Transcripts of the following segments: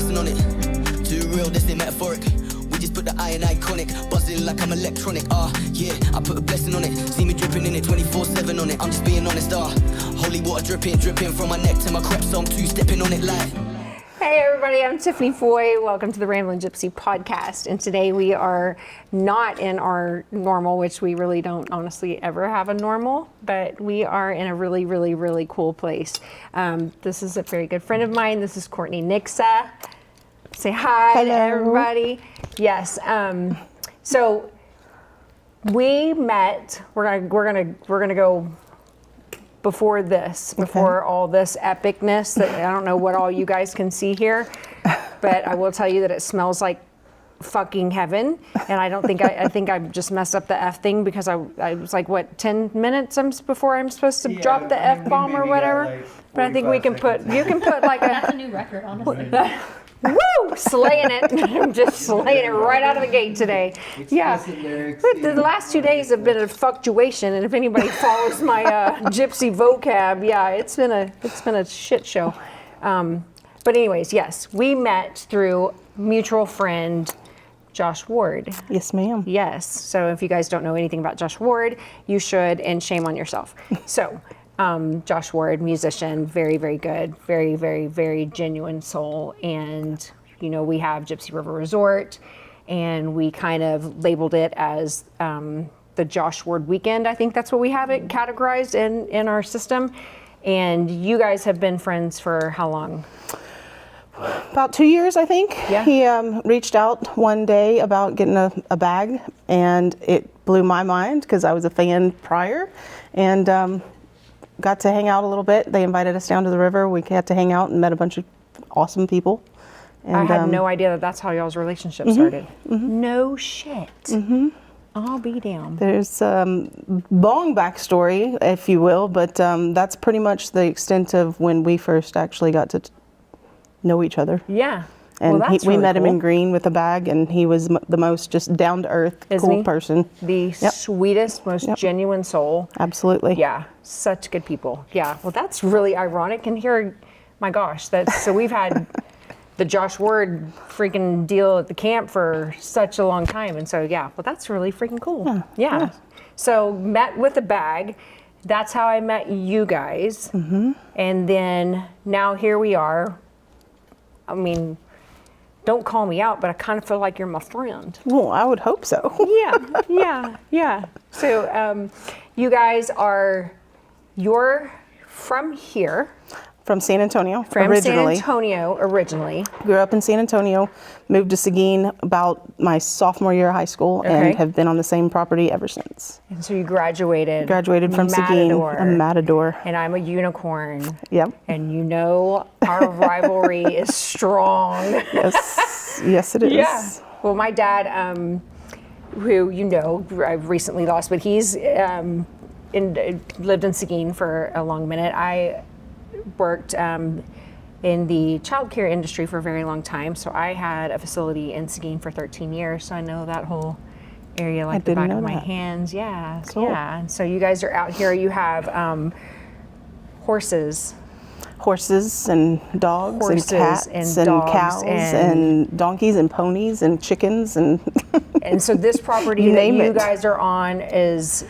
blessing on it. Too real, this ain't metaphoric. We just put the I in iconic. Buzzing like I'm electronic. Yeah, I put a blessing on it. See me dripping in it 24/7 on it. I'm just being honest. Holy water dripping from my neck to my crep, so I'm two-stepping on it like. Hey everybody, I'm Tiffany Foy. Welcome to the Ramblin' Gypsy podcast. And today we are not in our normal, which we really don't honestly ever have a normal, but we are in a really, really, really cool place. This is a very good friend of mine. This is Courtney Nixa. Say hi to everybody. Yes. So we met. We're gonna go before this, before all this epicness that I don't know what all you guys can see here, but I will tell you that it smells like fucking heaven. And I think I just messed up the F thing because I was like, what, 10 minutes before I'm supposed to drop the F bomb or whatever. Like, but I think you can put like that's a new record, honestly. Woo! Slaying it. I'm just slaying it right out of the gate today. Yeah. The last 2 days have been a fluctuation, and if anybody follows my gypsy vocab, yeah, it's been a shit show. But anyways, yes, we met through mutual friend Josh Ward. Yes, ma'am. Yes. So if you guys don't know anything about Josh Ward, you should, and shame on yourself. So Josh Ward, musician, very, very good, very, very, very genuine soul. And, you know, we have Gypsy River Resort, and we kind of labeled it as the Josh Ward Weekend. I think that's what we have it categorized in our system. And you guys have been friends for how long? About 2 years, I think. Yeah. He reached out one day about getting a bag, and it blew my mind because I was a fan prior. And got to hang out a little bit. They invited us down to the river. We got to hang out and met a bunch of awesome people. And, I had no idea that that's how y'all's relationship started. Mm-hmm. No shit. Mm-hmm. I'll be down. There's long backstory, if you will, but that's pretty much the extent of when we first actually got to know each other. Yeah. And well, we met him cool. in Green with a bag, and he was the most just down-to-earth, cool person. The sweetest, most genuine soul. Absolutely. Yeah, such good people. Yeah, well, that's really ironic. And here, my gosh, so we've had the Josh Ward freaking deal at the camp for such a long time. And so, yeah, well, that's really freaking cool. Yeah. So met with a bag. That's how I met you guys. Mm-hmm. And then now here we are. I mean, don't call me out, but I kind of feel like you're my friend. Well, I would hope so. Yeah. So you guys you're from here. From San Antonio, originally. Grew up in San Antonio, moved to Seguin about my sophomore year of high school, and have been on the same property ever since. And so you graduated. From Seguin, a matador. And I'm a unicorn. Yep. And you know our rivalry is strong. Yes it is. Yeah. Well, my dad, who you know I've recently lost, but he's lived in Seguin for a long minute. I worked in the childcare industry for a very long time, so I had a facility in Seguin for 13 years, so I know that whole area like the back of my hands. Yeah, cool. Yeah. And so you guys are out here. You have horses and dogs and cats and cows and donkeys and ponies and chickens and and so this property that you guys are on is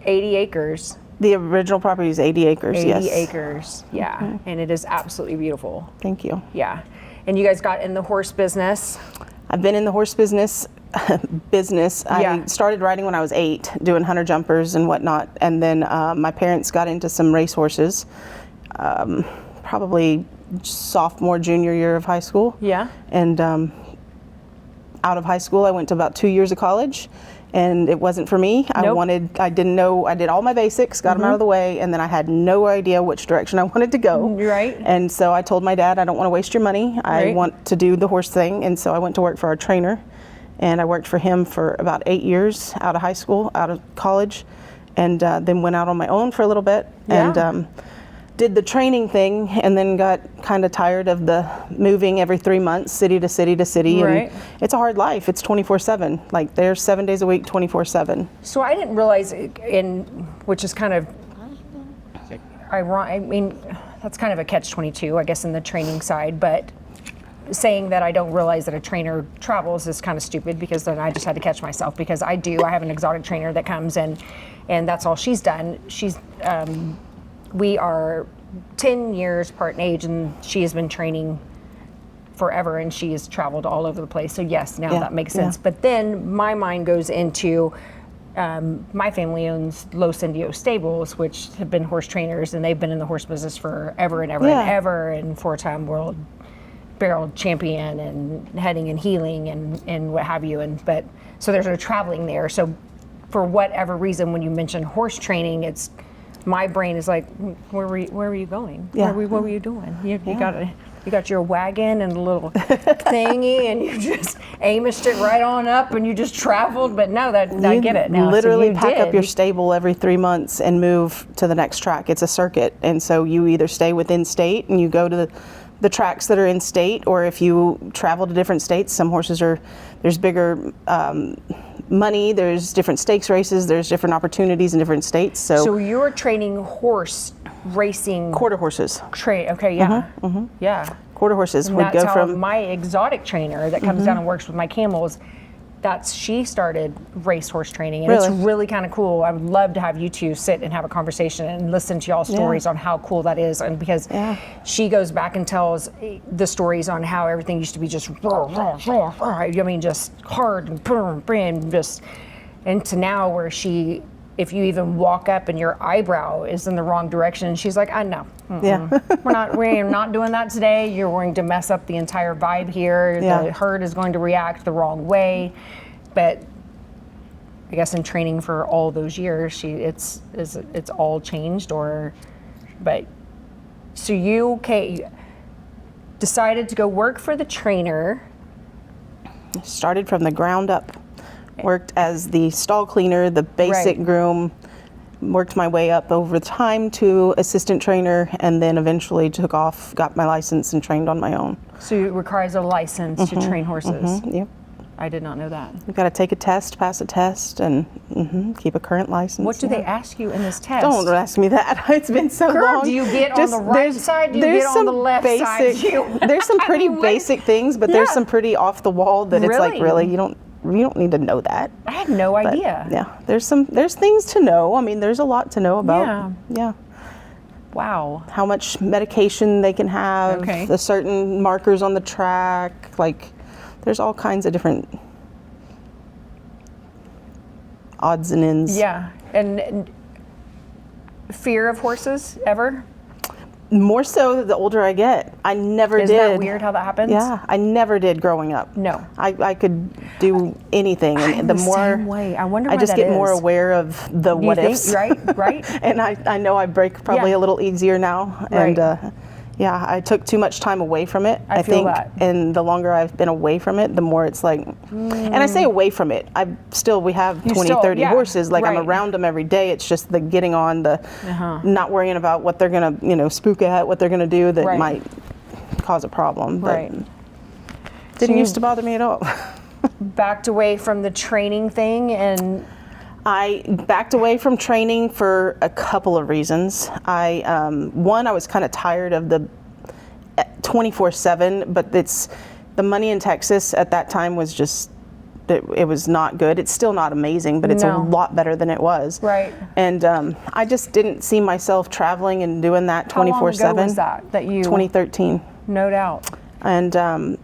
80 acres. The original property is 80 acres, 80 acres, yeah. Mm-hmm. And it is absolutely beautiful. Thank you. Yeah. And you guys got in the horse business? I've been in the horse business. I started riding when I was 8, doing hunter jumpers and whatnot. And then my parents got into some race horses, probably sophomore, junior year of high school. Yeah. And out of high school, I went to about 2 years of college. And it wasn't for me. I didn't know, I did all my basics, got them out of the way, and then I had no idea which direction I wanted to go. Right. And so I told my dad, I don't want to waste your money. I want to do the horse thing. And so I went to work for our trainer, and I worked for him for about 8 years out of college, and then went out on my own for a little bit. Yeah. And did the training thing, and then got kind of tired of the moving every 3 months, city to city to city. Right. And it's a hard life. It's 24/7. Like they're 7 days a week, 24/7. So I didn't realize, which is kind of ironic. I mean, that's kind of a catch-22, I guess, in the training side. But saying that I don't realize that a trainer travels is kind of stupid, because then I just had to catch myself, because I have an exotic trainer that comes in, and that's all she's done. We are 10 years apart in age, and she has been training forever, and she has traveled all over the place. So yes, now that makes sense. But then my mind goes into, my family owns Los Indios stables, which have been horse trainers, and they've been in the horse business forever and ever and ever, and 4-time world barrel champion and heading and healing and what have you. But so there's no traveling there. So for whatever reason, when you mention horse training, my brain is like, where were you going? Yeah. What were you doing? You got your wagon and a little thingy, and you just amished it right on up, and you just traveled. But no, I get it now. Literally so pack up your stable every 3 months and move to the next track. It's a circuit, and so you either stay within state and you go to the tracks that are in state, or if you travel to different states, some horses there's bigger money, there's different stakes races, there's different opportunities in different states. So you're training horse racing, quarter horses. Okay, yeah, yeah. Quarter horses And would that's go how from my exotic trainer that comes down and works with my camels. She started racehorse training, and it's really kind of cool. I would love to have you two sit and have a conveison and listen to y'all's stories on how cool that is. And because she goes back and tells the stories on how everything used to be just just hard and boom, and to now where if you even walk up and your eyebrow is in the wrong direction, she's like, I know. We're not doing that today. You're going to mess up the entire vibe here. The herd is going to react the wrong way. But I guess in training for all those years, it's all changed. So you decided to go work for the trainer. Started from the ground up. Worked as the stall cleaner, the basic groom, worked my way up over time to assistant trainer, and then eventually took off, got my license, and trained on my own. So it requires a license to train horses? Yep. I did not know that. You've got to take a test, pass a test, and keep a current license. What do they ask you in this test? Don't ask me that. It's been so long. Do you get on the right side? Do you get on the left side? There's some pretty basic things, but there's some pretty off the wall that it's like, really, you don't need to know that. I had no idea. Yeah, there's things to know. I mean, there's a lot to know about. Yeah. Wow. How much medication they can have, the certain markers on the track, like there's all kinds of different odds and ends. Yeah. And fear of horses ever? More so the older I get. I never did. Isn't that weird how that happens? Yeah, I never did growing up. No. I could do anything, and the more same way. I wonder why I just that get is. more aware of the what ifs. Right. And I know I break probably a little easier now. Right. And I took too much time away from it. I feel think, that. And the longer I've been away from it, the more it's like, and I say away from it. We have 20, 30 horses. Like I'm around them every day. It's just the getting on the, not worrying about what they're gonna, spook at, what they're gonna do that might cause a problem. But didn't used to bother me at all. Backed away from the training thing, and I backed away from training for a couple of reasons. I was kind of tired of the 24/7, but the money in Texas at that time was just, it was not good. It's still not amazing, but it's a lot better than it was. Right. And I just didn't see myself traveling and doing that 24/7. How long ago was that you? 2013. No doubt. And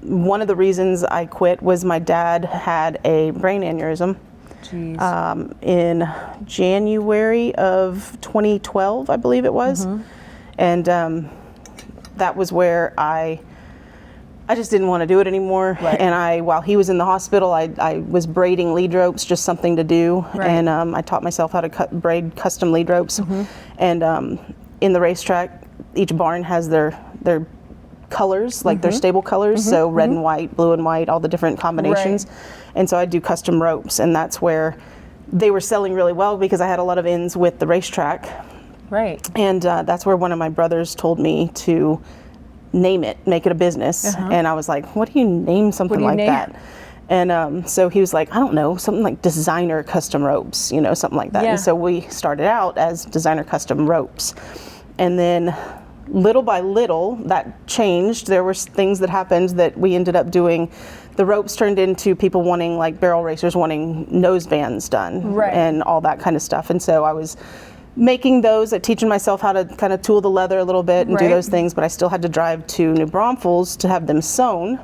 one of the reasons I quit was my dad had a brain aneurysm. In January of 2012, I believe it was. And that was where I just didn't want to do it anymore. And while he was in the hospital, I was braiding lead ropes, just something to do. And I taught myself how to braid custom lead ropes. And in the racetrack, each barn has their colors, like their stable colors, so red and white, blue and white, all the different combinations. And so I do custom ropes, and that's where they were selling really well because I had a lot of ins with the racetrack. Right. And that's where one of my brothers told me to name it, make it a business. And I was like, what do you name something like that? And so he was like, I don't know, something like designer custom ropes, something like that. And so we started out as designer custom ropes. And then little by little, that changed. There were things that happened that we ended up doing. The ropes turned into people wanting, like barrel racers wanting nose bands done, Right. and all that kind of stuff. And so I was making those, teaching myself how to kind of tool the leather a little bit and do Right. those things, but I still had to drive to New Braunfels to have them sewn.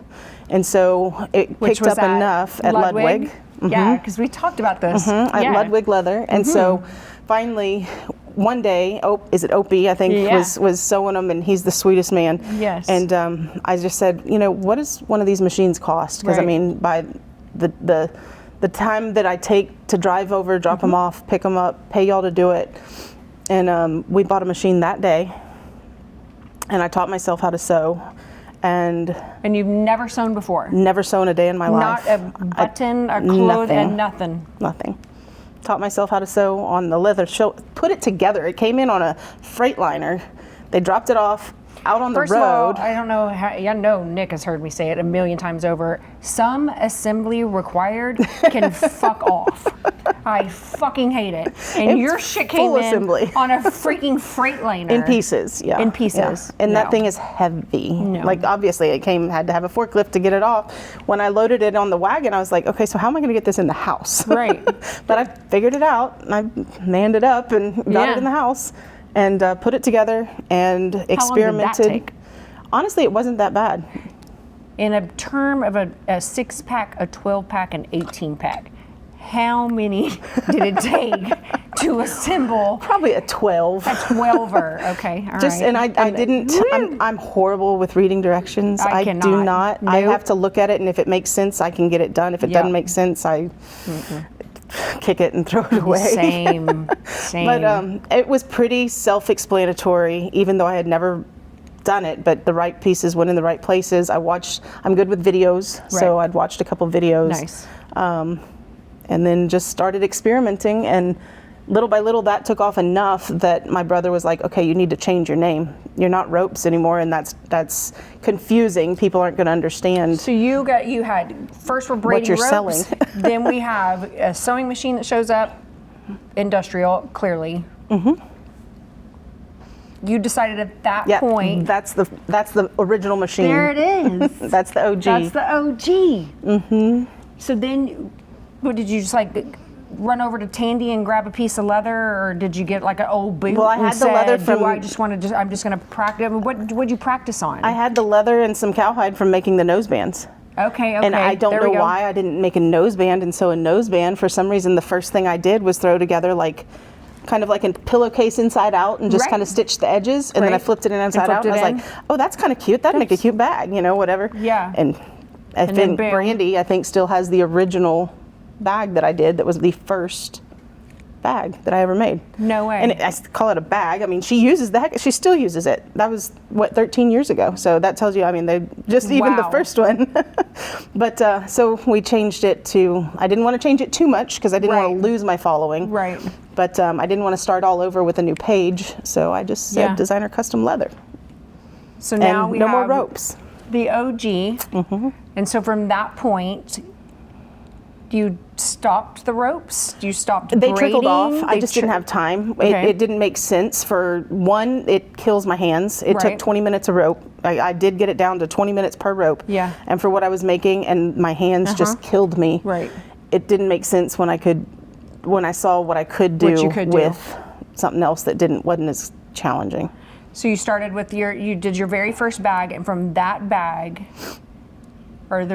And so it Which picked was up enough at Ludwig. Yeah, because we talked about this. At Yeah. Ludwig Leather. And so finally, one day, is it Opie, I think, Yeah. was sewing them, and he's the sweetest man. Yes. And I just said, what does one of these machines cost? Because I Right. mean, by the time that I take to drive over, drop them off, pick them up, pay y'all to do it. And we bought a machine that day, and I taught myself how to sew. And you've never sewn before? never sewn a day in my Not life. a button, a cloth, and nothing? Nothing. Taught myself how to sew on the leather. Put it together. It came in on a Freightliner. They dropped it off out on First the of all, road. I don't know how, I know Nick has heard me say it a million times over. Some assembly required can fuck off. I fucking hate it. And It's your shit came full in assembly. on a freaking Freightliner. In pieces, yeah. In pieces. Yeah. And No. that thing is heavy. No. Like, obviously, had to have a forklift to get it off. When I loaded it on the wagon, I was like, okay, so how am I going to get this in the house? Right. But I figured it out, and I manned it up and got it in the house, and put it together and experimented. How long did that take? Honestly, it wasn't that bad. In a term of a 6-pack, a 12-pack, an 18-pack, how many did it take to assemble Probably a 12. a 12er? Okay, all Just right. and I didn't. I'm horrible with reading directions. I do cannot. not. I Nope. have to look at it, and if it makes sense, I can get it done. If it Yeah. doesn't make sense, I kick it and throw it away. Same. But it was pretty self-explanatory, even though I had never done it. But the right pieces went in the right places. I'm good with videos, so Right. I'd watched a couple videos. Nice. And then just started experimenting, and little by little that took off enough that my brother was like, okay, you need to change your name. You're not Ropes anymore, and that's confusing. People aren't going to understand. So you had first we're braiding you're ropes, selling. then we have a sewing machine that shows up, industrial, clearly. Mm-hmm. You decided at that Yeah, point. that's the original machine. There it is. That's the OG. That's the OG. Mm-hmm. So then, what did you just like run over to Tandy and grab a piece of leather, or did you get like an old boot? Well, I and had the leather said, from- I'm just going to practice. What'd you practice on? I had the leather and some cowhide from making the nosebands. Okay. And I don't there know we go. why I didn't make a noseband and sew a noseband. For some reason, the first thing I did was throw together kind of like a pillowcase inside out and just Right. kind of stitch the edges, and then I Right. flipped it inside out, flipped and I it was like, oh, that's kind of cute. That'd make a cute bag, whatever. Yeah. And I then think bam. Brandy, still has the original bag that I did. That was the first bag that I ever made. No way. And I call it a bag. I mean, she uses she still uses it. That was 13 years ago. So that tells you, they just even the Wow. first one. But so we changed it to, I didn't want to change it too much because I didn't want Right. to lose my following. Right. But I didn't want to start all over with a new page. So I just said Yeah. designer custom leather. So now And we no have more ropes. the OG. Mm-hmm. And so from that point, you stopped the ropes? You stopped They braiding? trickled off. I They just didn't have time. Okay. It didn't make sense. For one, it kills my hands. It Right. took 20 minutes a rope. I did get it down to 20 minutes per rope. Yeah. And for what I was making, and my hands just killed me. Right. It didn't make sense when I saw what I could do What you could do. with something else that wasn't as challenging. So you started with you did your very first bag, and from that bag, or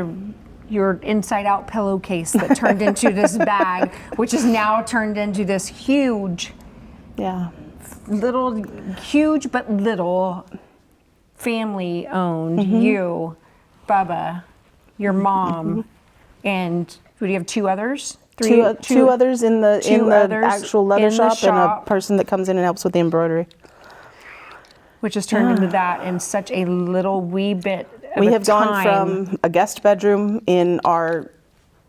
your inside out pillowcase that turned into this bag, which is now turned into this huge but little family owned. Mm-hmm. You, Bubba, your mom, and do you have two others? Two others in the others actual leather in the shop, and a shop. person that comes in and helps with the embroidery. Which has turned into that in such a little wee bit of We a have gone time. from a guest bedroom in our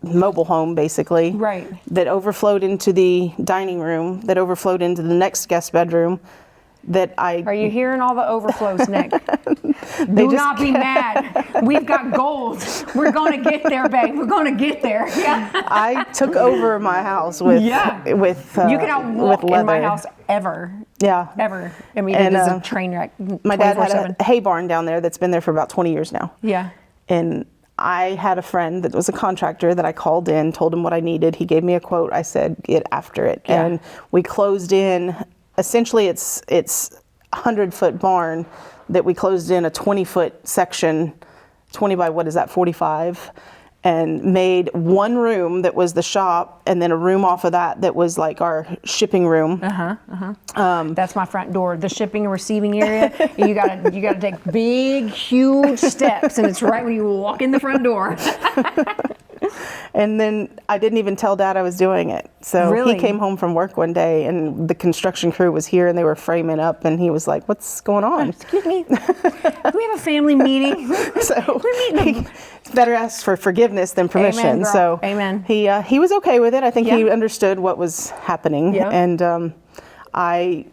mobile home, basically, Right. that overflowed into the dining room, that overflowed into the next guest bedroom, that Are you hearing all the overflows, Nick? They Do just not be mad. We've got gold. We're going to get there, babe. We're going to get there. Yeah. I took over my house with Yeah. with You can with walk in leather. my house ever. Yeah. Ever. I mean, And, it is a train wreck. My dad had 24/7. a hay barn down there that's been there for about 20 years now. Yeah. And I had a friend that was a contractor that I called in, told him what I needed. He gave me a quote. I said, get after it. Yeah. And we closed in, essentially it's a 100-foot barn that we closed in a 20-foot section, 20 by, what is that, 45? And made one room that was the shop, and then a room off of that was like our shipping room. That's my front door, the shipping and receiving area. you gotta take big, huge steps, and it's right when you walk in the front door. And then I didn't even tell Dad I was doing it. So Really? he came home from work one day, and the construction crew was here, and they were framing up, and he was like, "What's going on?" Excuse me. Do we have a family meeting? So We're meeting. he better ask for forgiveness than permission. Amen, girl. So Amen. he was okay with it. I think he Yeah. understood what was happening. Yeah. And I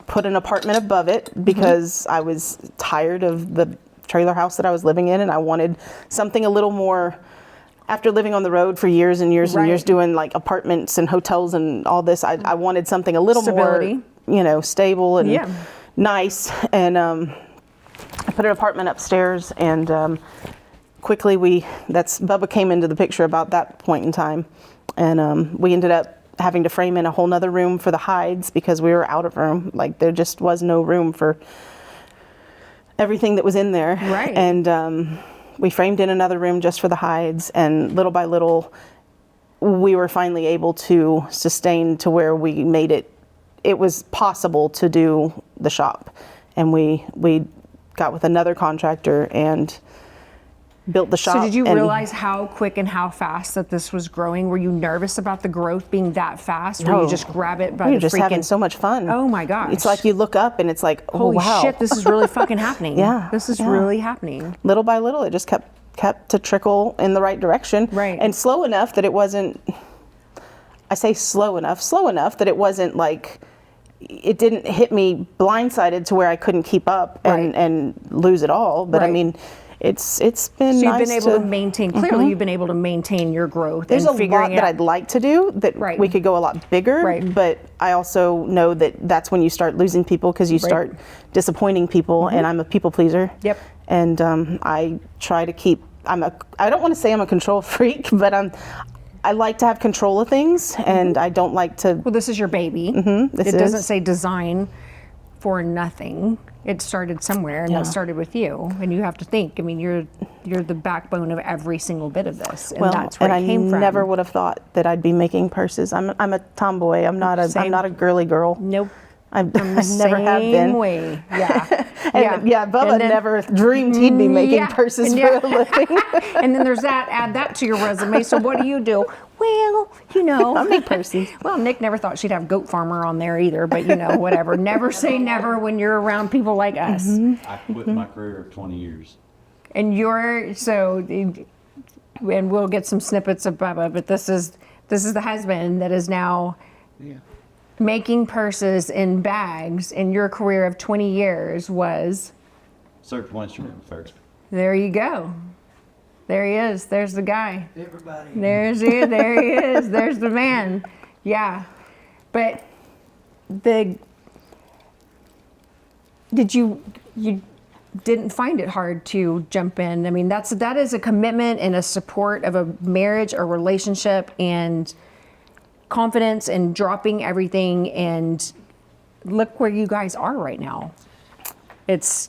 put an apartment above it because I was tired of the trailer house that I was living in, and I wanted something a little more. After living on the road for years and years and Right. years, doing like apartments and hotels and all this, I wanted something a little Stability. more, stable and Yeah. nice. And I put an apartment upstairs, and quickly Bubba came into the picture about that point in time, and we ended up having to frame in a whole nother room for the hides because we were out of room. Like there just was no room for everything that was in there. Right. And we framed in another room just for the hides, and little by little, we were finally able to sustain to where we made it was possible to do the shop. And we got with another contractor and built the shop. So did you and realize how quick and how fast that this was growing? Were you nervous about the growth being that fast? Or No. you just grab it by we the were just freaking... having so much fun. Oh my gosh. It's like you look up and it's like, oh Holy wow. shit, this is really fucking happening. Yeah, This is yeah. really happening. Little by little, it just kept to trickle in the right direction. Right. And slow enough that it wasn't, I say slow enough that it wasn't like, it didn't hit me blindsided to where I couldn't keep up Right. and lose it all. But I Right. mean, it's been So you've nice been able to maintain, clearly you've been able to maintain your growth. There's and a figuring lot it that out. I'd like to do that Right. we could go a lot bigger, Right. but I also know that that's when you start losing people because you start disappointing people, and I'm a people pleaser. Yep. And I try to keep, I don't want to say I'm a control freak, but I like to have control of things, and I don't like to. Well, this is your baby. This It doesn't is. say design for nothing. It started somewhere, and Yeah. that started with you. And you have to think. I mean, you're the backbone of every single bit of this, and Well, that's where and it came I from. never would have thought that I'd be making purses. I'm a tomboy. I'm not Same. a girly girl. Nope. I The never have been. same way. Yeah. And Bubba And then- never dreamed he'd be making Yeah, purses and for a living. And then there's that. Add that to your resume. So what do? Well, I make purses. Well, Nick never thought she'd have goat farmer on there either, but whatever. Never say never when you're around people like us. I quit my career of 20 years. And and we'll get some snippets of Bubba, but this is the husband that is now making purses in bags, and your career of 20 years was. Surgical instrument first. There you go. There he is. There's the guy. Everybody. There he is. There's the man. Yeah. But you didn't find it hard to jump in. I mean, that is a commitment and a support of a marriage or relationship and confidence and dropping everything, and look where you guys are right now. It's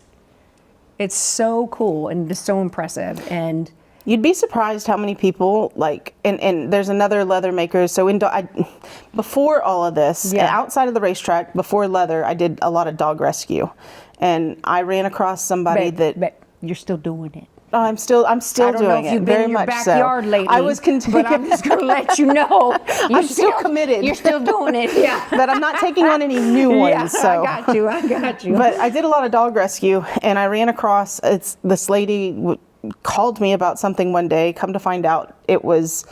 so cool and just so impressive. And You'd be surprised how many people and there's another leather maker. So before all of this, outside of the racetrack, before leather, I did a lot of dog rescue, and I ran across somebody but you're still doing it. Oh, I'm still I don't know doing if it. you've been very in your much backyard so. lately. I was but I'm just going to let you know. I'm still committed. You're still doing it, yeah. But I'm not taking on any new ones. Yeah, So. I got you. But I did a lot of dog rescue, and I ran across this lady called me about something one day. Come to find out, it was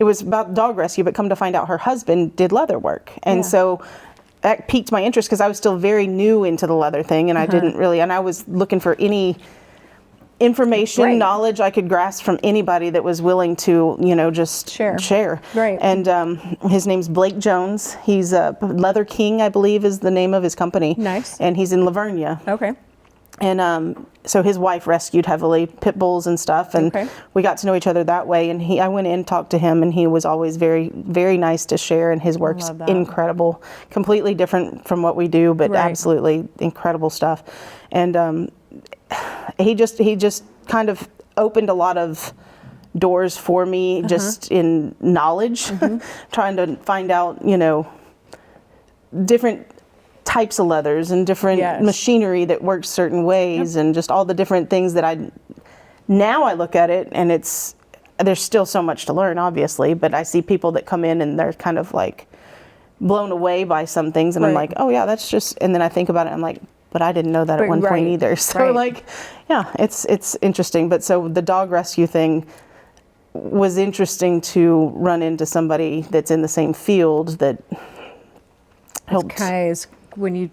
about dog rescue, but come to find out her husband did leather work, and so that piqued my interest because I was still very new into the leather thing, and I didn't really, and I was looking for any information, Right. knowledge I could grasp from anybody that was willing to, just share. Right. And his name's Blake Jones. He's a Leather King, I believe, is the name of his company. Nice. And he's in Lavernia. Okay. And so his wife rescued heavily pit bulls and stuff, and Okay. we got to know each other that way. And I went in, talked to him, and he was always very, very nice to share. And his work's love that. incredible, completely different from what we do, but Right. absolutely incredible stuff. And he just kind of opened a lot of doors for me, just in knowledge, trying to find out, different types of leathers and different Yes. machinery that works certain ways, and just all the different things that now I look at it, and there's still so much to learn, obviously, but I see people that come in and they're kind of like blown away by some things, and I'm Right. like, oh yeah, that's just, and then I think about it, I'm like, but I didn't know that at one Right. point either. So Right. like, yeah, it's interesting. But so the dog rescue thing was interesting to run into somebody that's in the same field that helped. Kind of when you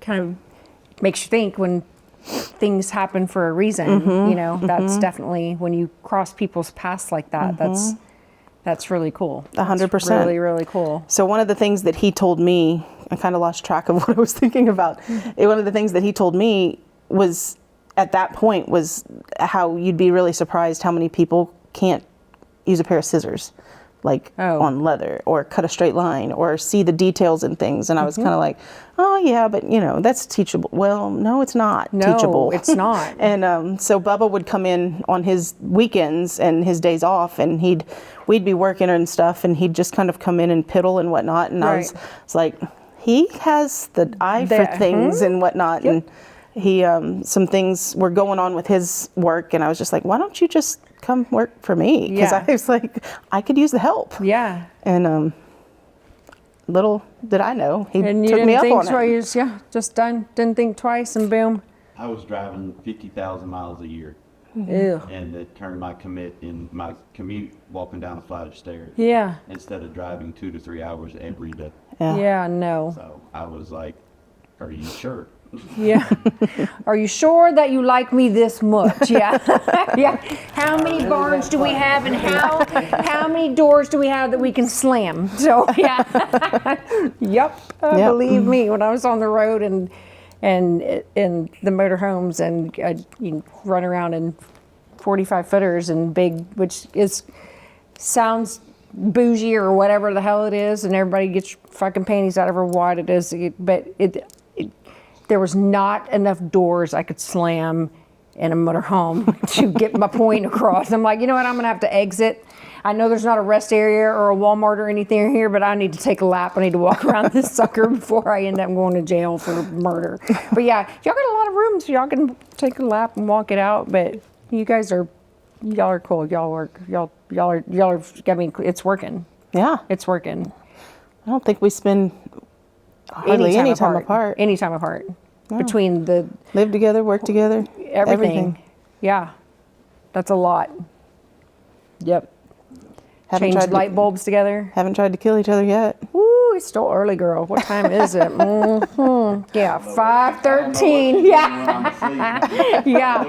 kind of makes you think when things happen for a reason. That's definitely when you cross people's paths like that. That's really cool. 100%. That's really, really cool. So one of the things that he told me, I kind of lost track of what I was thinking about. One of the things that he told me was, at that point, was how you'd be really surprised how many people can't use a pair of scissors, like on leather, or cut a straight line, or see the details in things. And I was kind of like, oh yeah, but that's teachable. Well, no, it's not teachable. No, it's not. And so Bubba would come in on his weekends and his days off, and we'd be working and stuff, and he'd just kind of come in and piddle and whatnot. And I was like, he has the eye for things and whatnot. Yep. And he, some things were going on with his work, and I was just like, why don't you just come work for me? Because I was like, I could use the help. Yeah. And little did I know, he And you took didn't me up think on it. twice. Yeah, just done. Didn't think twice, and boom. I was driving 50,000 miles a year, Ew. and it turned my commute walking down a flight of stairs Yeah. instead of driving 2 to 3 hours every day. Yeah. No. So I was like, are you sure? Yeah. Are you sure that you like me this much? Yeah. Yeah. How many barns do we have, and how many doors do we have that we can slam? So yeah. Yep. Believe me, when I was on the road and in the motorhomes, and you run around in 45 footers and big, which sounds bougie or whatever the hell it is, and everybody gets your fucking panties out of her wad it is, but there was not enough doors I could slam in a motorhome to get my point across. I'm like, you know what, I'm gonna have to exit. I know there's not a rest area or a Walmart or anything here, but I need to take a lap. I need to walk around this sucker before I end up going to jail for murder. But yeah, y'all got a lot of room, so y'all can take a lap and walk it out. But y'all are cool. Y'all work. Y'all are. I mean, it's working. Yeah. It's working. I don't think we spend hardly any time apart. Any time apart. No. Between the live together, work together, everything. Yeah, that's a lot. Yep. Change light bulbs together. Haven't tried to kill each other yet. Ooh, it's still early, girl. What time is it? Yeah, 5:13. Yeah. Yeah.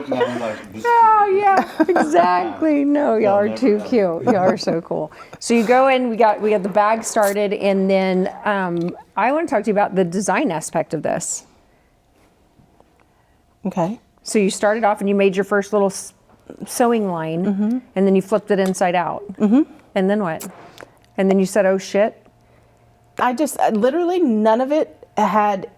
Oh, yeah, exactly. No, y'all are too cute. Y'all are so cool. So you go in, we got the bag started, and then I want to talk to you about the design aspect of this. Okay. So you started off and you made your first little sewing line, and then you flipped it inside out. And then what? And then you said, oh shit. I literally none of it had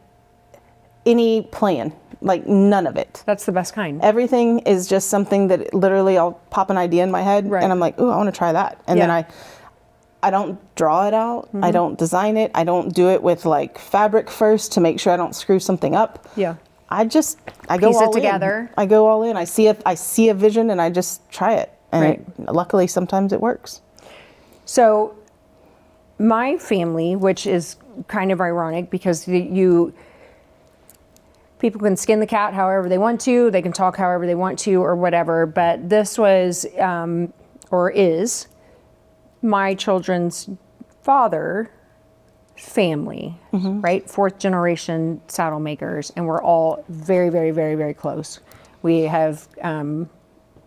any plan, like none of it. That's the best kind. Everything is just something that literally I'll pop an idea in my head, and I'm like, ooh, I want to try that. And then I don't draw it out. I don't design it. I don't do it with like fabric first to make sure I don't screw something up. Yeah. I go Piece all it together. in. I go all in. I see a vision, and I just try it. And luckily, sometimes it works. So my family, which is kind of ironic because people can skin the cat however they want to, they can talk however they want to or whatever, but this was, or is, my children's father family, right? 4th generation saddle makers, and we're all very, very, very, very close. We have,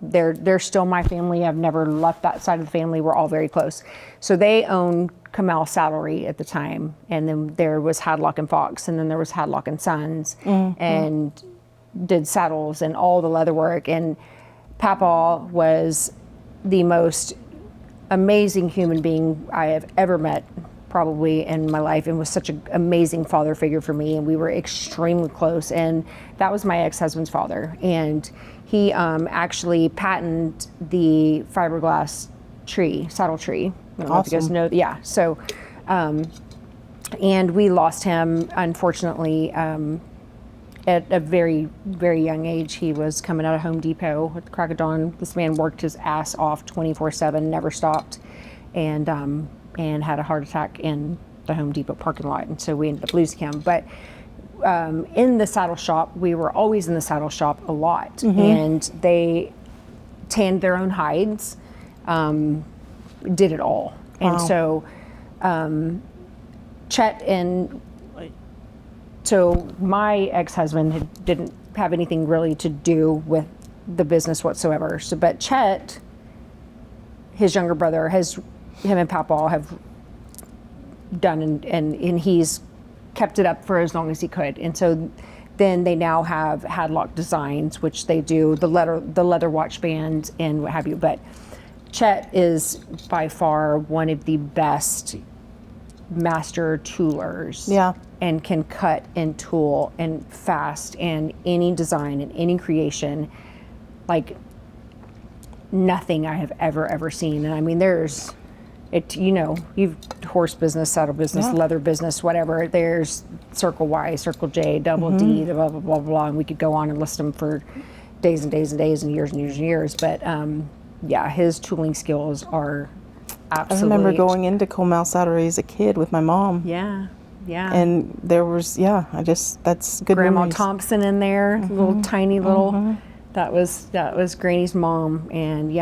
they're still my family. I've never left that side of the family. We're all very close. So they owned Kamel Saddlery at the time, and then there was Hadlock and Fox, and then there was Hadlock and Sons, and did saddles and all the leather work. And Papa was the most amazing human being I have ever met, probably in my life, and was such an amazing father figure for me, and we were extremely close. And that was my ex-husband's father, and he actually patented the fiberglass saddle tree. I don't know if you guys know. Yeah. So, and we lost him, unfortunately, at a very, very young age. He was coming out of Home Depot at the crack of dawn. This man worked his ass off 24/7, never stopped, and had a heart attack in the Home Depot parking lot. And so we ended up losing him. But in the saddle shop, we were always in the saddle shop a lot, and they tanned their own hides, did it all. And so Chet and so my ex-husband didn't have anything really to do with the business whatsoever. So, but Chet, his younger brother, him and Papa have done, and he's kept it up for as long as he could. And so then they now have Hadlock Designs, which they do the leather watch bands and what have you. But Chet is by far one of the best master toolers. Yeah. And can cut and tool and fast and any design and any creation like nothing I have ever seen. And I mean, there's it, you've horse business, saddle business, leather business, whatever. There's Circle Y, Circle J, Double D, blah, blah, blah, blah. And we could go on and list them for days and days and days and years and years and years. But yeah, his tooling skills are absolutely. I remember going into Kamel Saddlery as a kid with my mom. Yeah. Yeah. And there was, that's good Grandma memories. Thompson in there, little tiny little, that was Granny's mom. And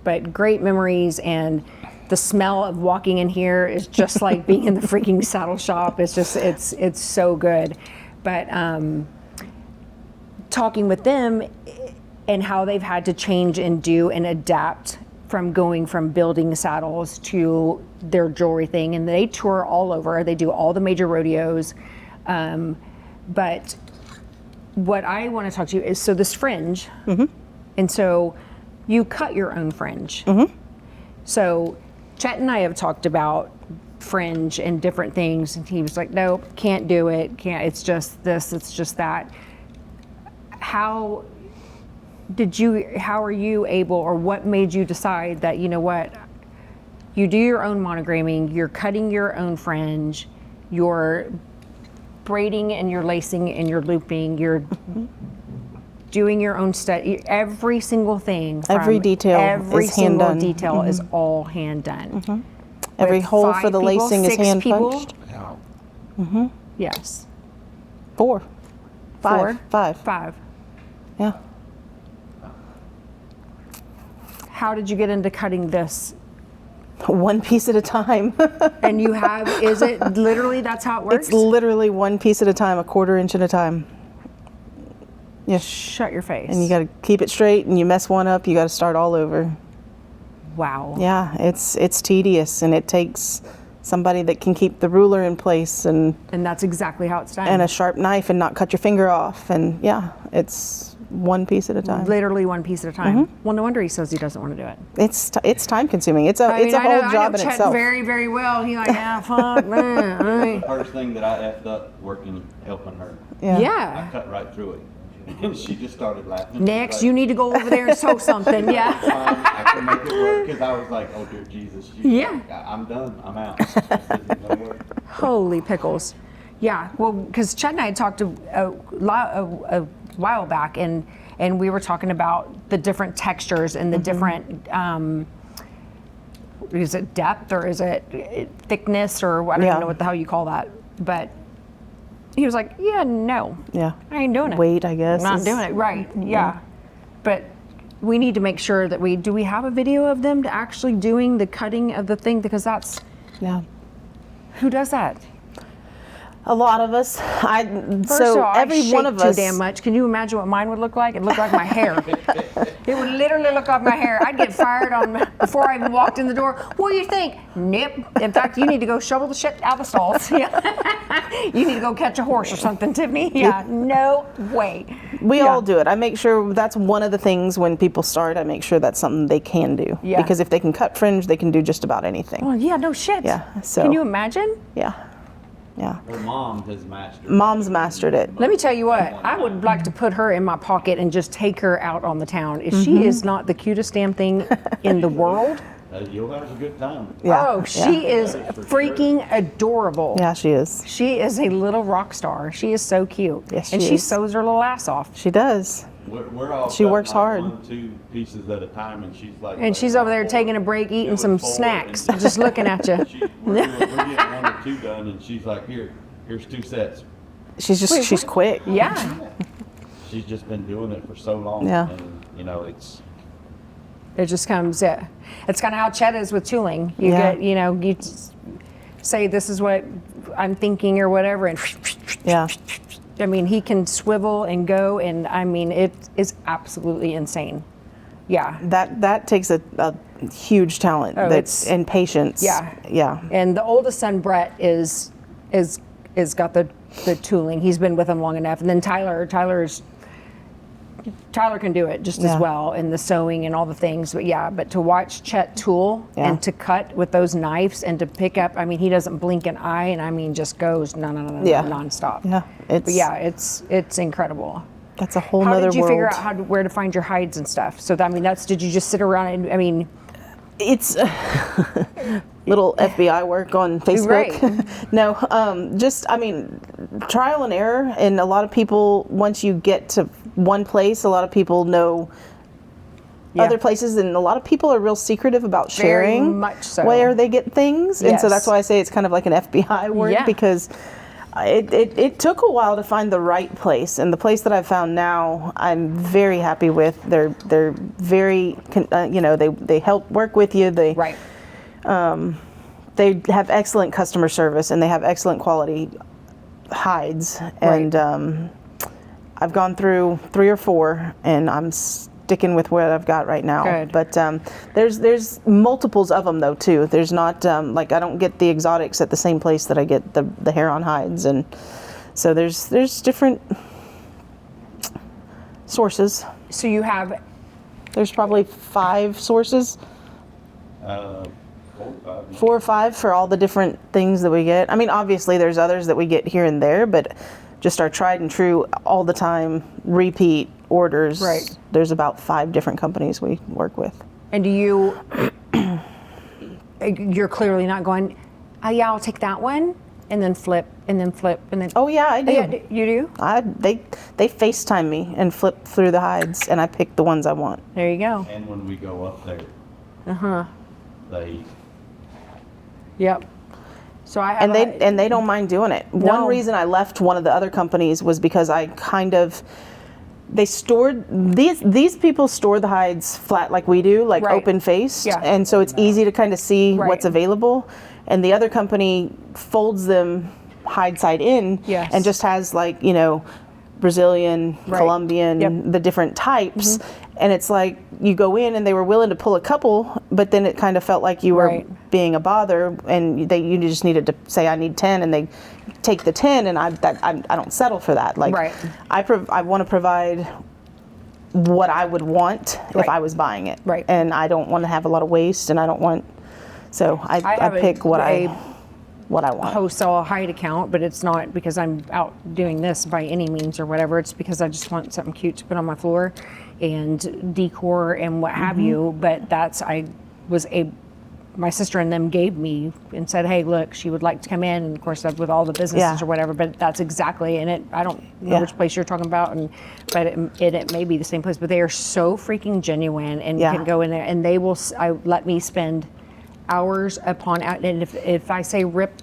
but great memories, and the smell of walking in here is just like being in the freaking saddle shop. It's just, it's so good. But talking with them and how they've had to change and do and adapt from going from building saddles to their jewelry thing, and they tour all over. They do all the major rodeos. But what I want to talk to you is, so this fringe, and so you cut your own fringe. So Chet and I have talked about fringe and different things, and he was like, nope, can't do it. Can't. It's just this, it's just that. How are you able, or what made you decide that, you know what, you do your own monogramming, you're cutting your own fringe, you're braiding and you're lacing and you're looping, you're doing your own study, every single thing. Every detail is hand done. Every single detail is all hand done. Every With hole for the people, lacing is 6 hand people? punched. Yes. 4. 5. 4? 5. 5. Yeah. How did you get into cutting this? One piece at a time. And you have, is it literally that's how it works? It's literally one piece at a time, a 1/4 inch at a time. Yeah. Shut your face. And you got to keep it straight, and you mess one up, you got to start all over. Wow. Yeah, it's tedious, and it takes somebody that can keep the ruler in place and that's exactly how it's done. and a sharp knife and not cut your finger off. And yeah, it's one piece at a time. Literally one piece at a time. Well, no wonder he says he doesn't want to do it. It's time consuming. It's a whole job in Chet itself. very, very well. He's like, fuck, man. The first thing that I effed up helping her. Yeah. Yeah. I cut right through it. And she just started laughing. Next, Like, you need to go over there and sew something. Yeah. I can make it work, because I was like, oh dear Jesus. Yeah. I'm done. I'm out. This isn't gonna work. Holy pickles. Yeah. Well, because Chet and I had talked a while back, and we were talking about the different textures and the different, is it depth or is it thickness, or I don't even know what the hell you call that. But he was like, yeah, no. Yeah. I ain't doing it. Weight, I guess. I'm not doing it. Right. Yeah. But we need to make sure that do we have a video of them actually doing the cutting of the thing? Because that's, Yeah. who does that? A lot of us. First So of all, every I shake one of too us. damn much. Can you imagine what mine would look like? It looked like my hair. It would literally look like my hair. I'd get fired on before I even walked in the door. What do you think? Nip. In fact, you need to go shovel the shit out of the stalls. Yeah. You need to go catch a horse or something, Tiffany. Yeah. No way. We all do it. I make sure that's one of the things when people start. I make sure that's something they can do. Yeah. Because if they can cut fringe, they can do just about anything. Well, yeah. No shit. Yeah, so- Can you imagine? Yeah. Yeah. Her mom has mastered. Mom's mastered it. Let me tell you what, I would like to put her in my pocket and just take her out on the town. If she is not the cutest damn thing in the world, You'll have a good time. Yeah. oh, she is freaking adorable. Yeah, she is. She is a little rock star. She is so cute. Yes, and she she is. sews her little ass off. She does. We're all She cutting works like hard. 1-2 pieces at a time, and she's like. And she's over there taking a break, eating some snacks, just looking at you. We're getting 1 or 2 done, and she's like, here's 2 sets. She's quick. Yeah. She's just been doing it for so long. Yeah. And, you know, it's. It just comes, yeah. It's kind of how Chet is with tooling. You Yeah. get, you say this is what I'm thinking or whatever, and Yeah. I mean, he can swivel and go, and I mean, it is absolutely insane. Yeah. That takes a huge talent Oh, and patience. Yeah. Yeah. And the oldest son, Brett, is got the tooling. He's been with him long enough. And then Tyler can do it just as Yeah. well, and the sewing and all the things. But yeah, but to watch Chet tool Yeah. and to cut with those knives and to pick up, I mean, he doesn't blink an eye, and I mean, just goes Yeah. nonstop. Yeah. But yeah, it's incredible. That's a whole How nother did you world. figure out where to find your hides and stuff? So I mean, did you just sit around and I mean? It's little FBI work on Facebook. Right. No, I mean, trial and error. And a lot of people, once you get to one place, a lot of people know Yeah. other places, and a lot of people are real secretive about Very sharing much so. where they get things. And so Yes. that's why I say it's kind of like an FBI work, Yeah. because it took a while to find the right place, and the place that I've found now, I'm very happy with. They're very, they help work with you. They Right. They have excellent customer service, and they have excellent quality hides. And I've gone through 3 or 4, and I'm sticking with what I've got right now. Good. But there's multiples of them though too. There's not like I don't get the exotics at the same place that I get the hair on hides, and so there's different sources. So you have There's probably 5 sources. 4 or 5 for all the different things that we get. I mean, obviously there's others that we get here and there, but just our tried and true all the time repeat orders. Right. There's about 5 different companies we work with. And do you, you're clearly not going, oh yeah, I'll take that one, and then flip, and then flip, and then. Oh yeah, I do. Yeah, you do? They FaceTime me and flip through the hides, and I pick the ones I want. There you go. And when we go up there, they. Yep. So I have And they don't mind doing it. No. One reason I left one of the other companies was because I they stored these people store the hides flat like we do, like Right. open faced, Yeah. and so it's easy to kind of see Right. what's available. And the other company folds them hide side in, Yes. and just has like Brazilian, Right. Colombian, Yep. the different types. And it's like you go in and they were willing to pull a couple, but then it kind of felt like you were Right. being a bother, and you just needed to say I need 10, and they take the 10, and I don't settle for that. Like Right. I want to provide what I would want Right. if I was buying it, Right. and I don't want to have a lot of waste, and I don't want. So I have pick what I want. wholesale hide account, but it's not because I'm out doing this by any means or whatever. It's because I just want something cute to put on my floor and decor and what have you. But my sister and them gave me and said, hey, look, she would like to come in, and of course with all the businesses Yeah. or whatever, but that's exactly, and I don't know Yeah. which place you're talking about, but it may be the same place, but they are so freaking genuine, and Yeah. you can go in there and they will let me spend hours upon out, and if I say rip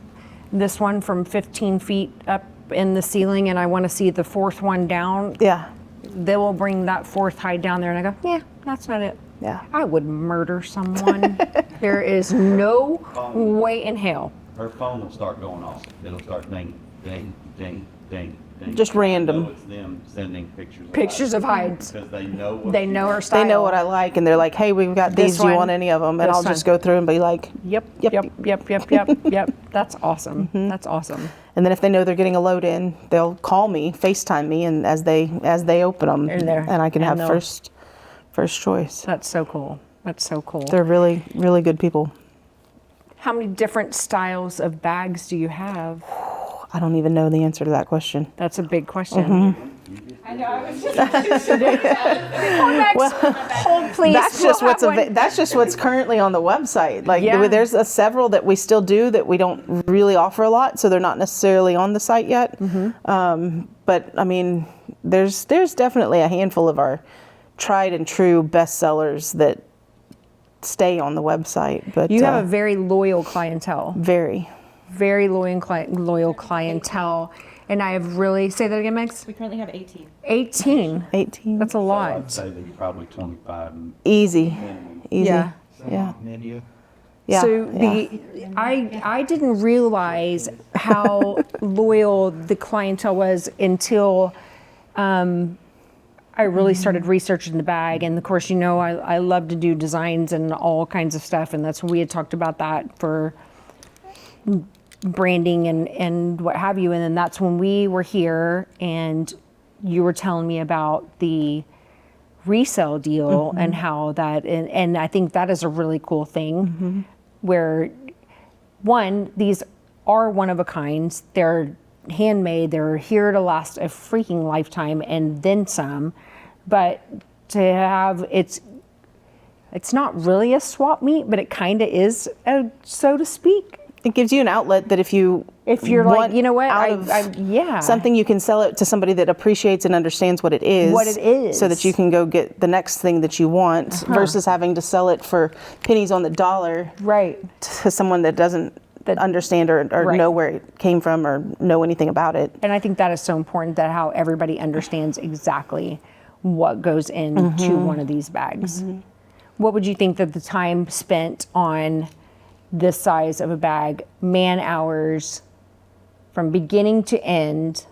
this one from 15 feet up in the ceiling and I want to see the 4th one down, Yeah. they will bring that 4th hide down there, and I go, yeah, that's not it. Yeah. I would murder someone. There is no way in hell. Her phone will start going off. It'll start dinging. ding, ding, ding, ding. Just random. I know it's them sending pictures. Pictures of hides. Because they know what They know her style. They know what I like, and they're like, "Hey, we've got This these. Do you one, want any of them?" And this I'll just one. go through and be like, Yep, Yep. yep, yep, yep, yep, yep. That's awesome. That's awesome. and then if they know they're getting a load in, they'll call me, FaceTime me, and as they open them, and I can have they'll- first choice. That's so cool. That's so cool. They're really, really good people. How many different styles of bags do you have? I don't even know the answer to that question. That's a big question. I know. I was just hold, please. That's just We'll have one. that's just what's currently on the website. Like Yeah. there's several that we still do that we don't really offer a lot, so they're not necessarily on the site yet. But I mean, there's definitely a handful of our tried and true bestsellers that stay on the website. But You have a very loyal clientele. very. Very loyal clientele. And I have really, say that again, Megs? We currently have 18. 18. 18. That's a I'd lot. say they're probably 25 and Easy. minimum. Easy. Yeah. Yeah. Menu. Yeah. So yeah. I didn't realize how loyal the clientele was until I really started researching the bag. And of course, you know, I love to do designs and all kinds of stuff. And that's when we had talked about that for branding and what have you. And then that's when we were here and you were telling me about the resale deal and how that, and I think that is a really cool thing where one, these are one of a kinds. They're handmade. They're here to last a freaking lifetime and then some. But to have it's not really a swap meet, but it kind of is, so to speak. It gives you an outlet that if you're like, want you know what, out of yeah. something, you can sell it to somebody that appreciates and understands what it is. What it is. So that you can go get the next thing that you want versus having to sell it for pennies on the dollar Right. to someone that doesn't understand or Right. know where it came from or know anything about it. And I think that is so important, that how everybody understands exactly what goes into one of these bags. What would you think that the time spent on this size of a bag, man hours, from beginning to end?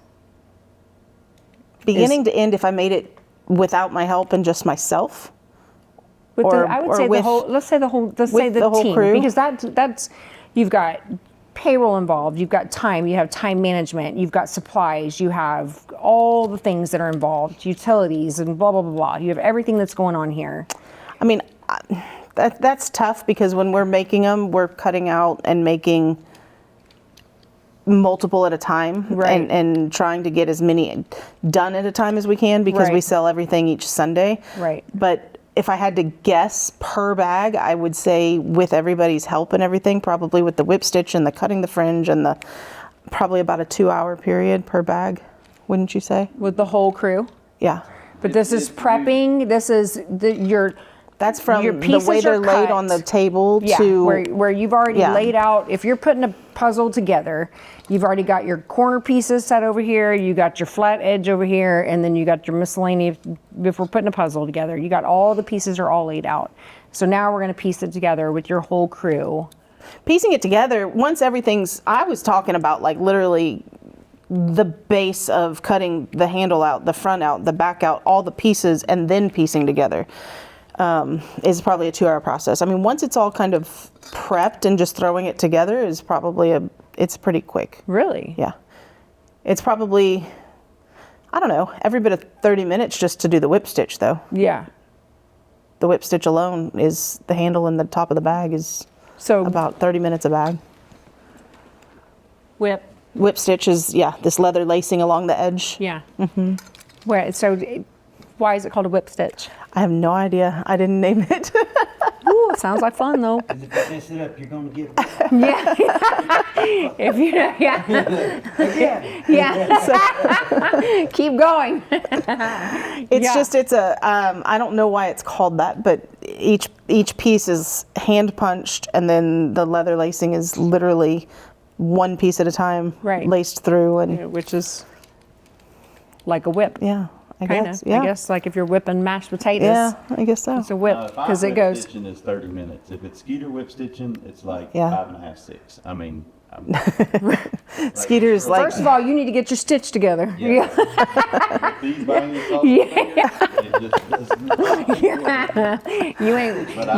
Beginning to end, if I made it without my help and just myself. With Or- I would or say with- the whole. Let's say the whole whole team, crew? because that's you've got payroll involved, you've got time, you have time management, you've got supplies, you have all the things that are involved, utilities and blah blah blah blah. You have everything that's going on here. I mean, that's tough because when we're making them, we're cutting out and making multiple at a time, Right. and trying to get as many done at a time as we can because we Right. sell everything each Sunday. Right. But if I had to guess per bag, I would say with everybody's help and everything, probably with the whip stitch and the cutting the fringe and the probably about a 2-hour period per bag, wouldn't you say? With the whole crew. Yeah. But this is prepping. This is your That's from Your the pieces way they're are laid cut. on the table yeah, to where you've already Yeah. laid out. If you're putting a puzzle together, you've already got your corner pieces set over here. You got your flat edge over here, and then you got your miscellaneous. If we're putting a puzzle together, you got all the pieces are all laid out. So now we're going to piece it together with your whole crew. piecing it together. Once everything's, I was talking about like literally the base of cutting the handle out, the front out, the back out, all the pieces, and then piecing together. Is probably a 2-hour process. I mean, once it's all kind of prepped and just throwing it together is probably it's pretty quick. Really? Yeah. It's probably, I don't know, every bit of 30 minutes just to do the whip stitch though. Yeah. The whip stitch alone is the handle and the top of the bag is So about 30 minutes a bag. whip. Whip stitch is, yeah, this leather lacing along the edge. Yeah. Mm-hmm. Why is it called a whip stitch? I have no idea. I didn't name it. Ooh, it sounds like fun though. If you mess it up, you're gonna get it. Yeah. If you, yeah. Yeah. Keep going. It's Yeah. just, it's a, I don't know why it's called that, but each piece is hand punched and then the leather lacing is literally one piece at a time, Right. laced through and Which is like a whip. yeah, I Kind guess. of. Yeah. I guess like if you're whipping mashed potatoes. Yeah, I guess so. It's a whip If I'm because it whip goes. stitching is 30 minutes. If it's skeeter whip stitching, it's like Yeah. 5.5, 6. I mean, Skeeter's like, First of all, you need to get your stitch together. Yeah. With these bangers off the thing, it just does not work.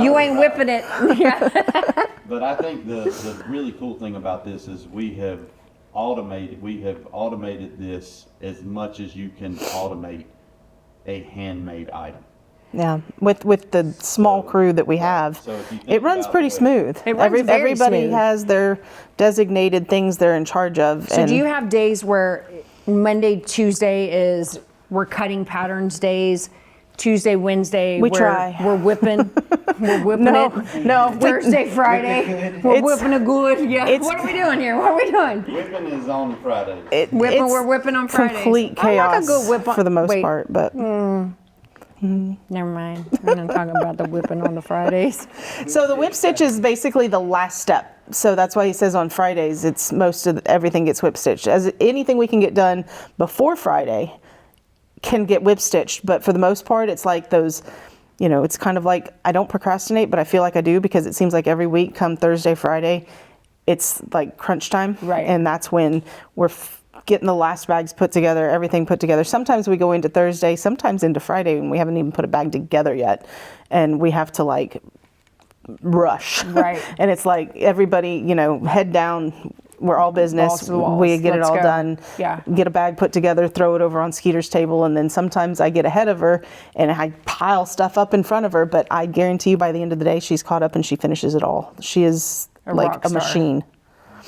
You ain't whipping it. Yeah. But I think the really cool thing about this is we have automated this as much as you can automate a handmade item. yeah, with the small crew that we have, So if you think it runs about pretty the way- smooth. It runs very Everybody smooth. has their designated things they're in charge of. So and do you have days where Monday, Tuesday is we're cutting patterns days, Tuesday, Wednesday We try. we're whipping, No, it. no, we- Thursday, Friday, we're It's- whipping a good. Yeah. it's- What are we doing here? What are we doing? Whipping is on Friday. Whipping, it's we're whipping on Fridays. complete I like a chaos good whip on- for the most wait. part, but Never mind. We're not talking about the whipping on the Fridays. so the whip stitch is basically the last step. So that's why he says on Fridays, it's most of everything gets whip stitched. As anything we can get done before Friday can get whip stitched, but for the most part, it's like those, it's kind of like I don't procrastinate, but I feel like I do because it seems like every week, come Thursday, Friday, it's like crunch time, Right. And that's when we're getting the last bags put together, everything put together. Sometimes we go into Thursday, sometimes into Friday, and we haven't even put a bag together yet, and we have to like rush, Right. And it's like everybody, head down. We're all business. Balls to the walls. We get it Let's all go. done. Yeah. Get a bag put together, throw it over on Skeeter's table, and then sometimes I get ahead of her and I pile stuff up in front of her. But I guarantee you, by the end of the day, she's caught up and she finishes it all. She is A like rock a star. machine.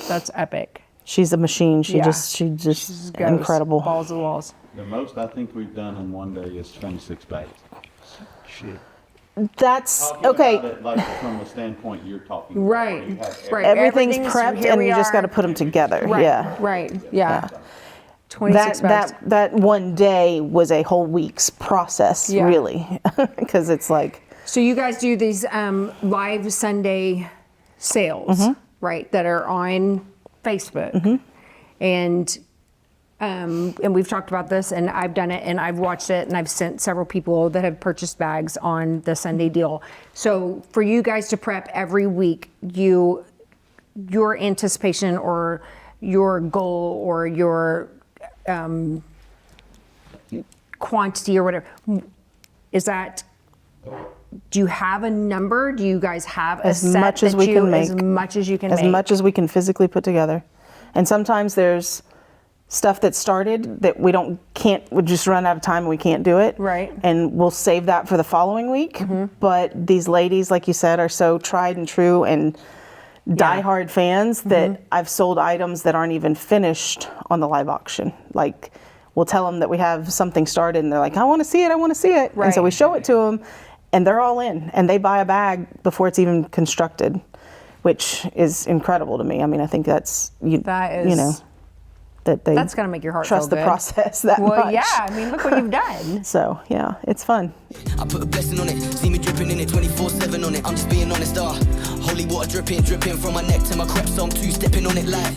That's epic. She's a machine. She Yeah. just Goes incredible. Balls to the walls. The most I think we've done in one day is 26 bags. Shit. That's Talking okay. about it like from the standpoint you're talking about, Right. where you have Right. Everything's Everything's- prepped, here and we you just are. got to put them together. Right. Yeah. Right. Yeah. 26 bags. That one day was a whole week's process, Yeah. really, because it's like. So you guys do these live Sunday sales, Mm-hmm. right? That are on Facebook, and we've talked about this, and I've done it, and I've watched it, and I've sent several people that have purchased bags on the Sunday deal. So for you guys to prep every week, your anticipation or your goal or your quantity or whatever, is that? Do you have a number? Do you guys have a As set much as that we you, can make. as much as you can As make? much as we can physically put together. And sometimes there's stuff that started that we just run out of time and we can't do it. Right. And we'll save that for the following week. But these ladies, like you said, are so tried and true and diehard fans that I've sold items that aren't even finished on the live auction. Like, we'll tell them that we have something started and they're like, I want to see it, I want to see it. And so Right. we show it to them and they're all in and they buy a bag before it's even constructed, which is incredible to me. I mean, I think that's, That is- that they That's gonna make your heart trust feel the good. process that Well, much. yeah. I mean, look what you've done. So, yeah, it's fun. I put a blessing on it, see me dripping in it 24/7 on it. I'm just being honest, holy water dripping from my neck to my crep, so I'm two-stepping on it like